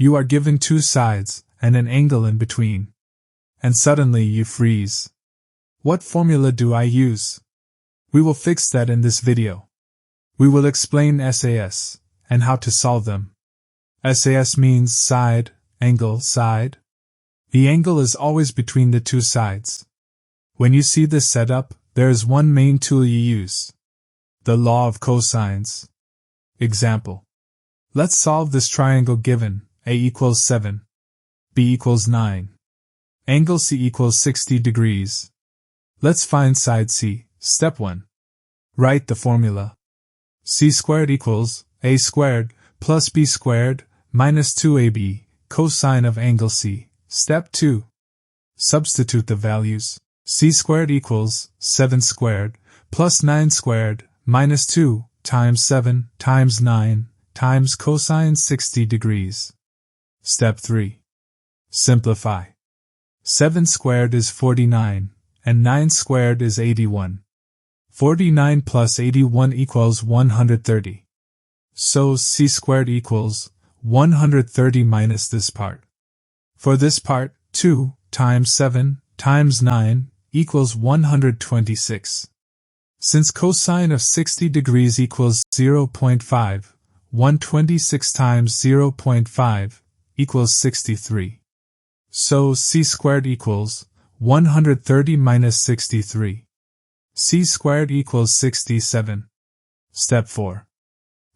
You are given two sides and an angle in between. And suddenly you freeze. What formula do I use? We will fix that in this video. We will explain SAS and how to solve them. SAS means side, angle, side. The angle is always between the two sides. When you see this setup, there is one main tool you use. The Law of Cosines. Example. Let's solve this triangle given, A equals 7, B equals 9. Angle C equals 60 degrees. Let's find side C. Step 1. Write the formula. C squared equals A squared plus B squared minus 2AB, cosine of angle C. Step 2. Substitute the values. C squared equals 7 squared plus 9 squared minus 2 times 7 times 9 times cosine 60 degrees. Step 3. Simplify. 7 squared is 49, and 9 squared is 81. 49 plus 81 equals 130. So C squared equals 130 minus this part. For this part, 2 times 7 times 9 equals 126. Since cosine of 60 degrees equals 0.5, 126 times 0.5 equals 63. So C squared equals 130 minus 63. C squared equals 67. Step 4.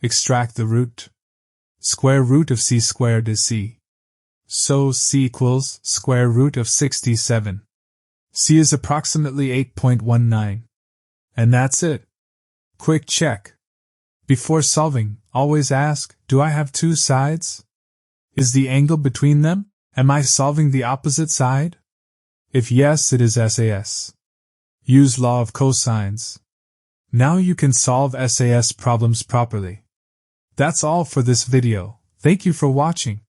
Extract the root. Square root of C squared is C. So C equals square root of 67. C is approximately 8.19. And that's it. Quick check. Before solving, always ask, do I have two sides? Is the angle between them? Am I solving the opposite side? If yes, it is SAS. Use Law of Cosines. Now you can solve SAS problems properly. That's all for this video. Thank you for watching.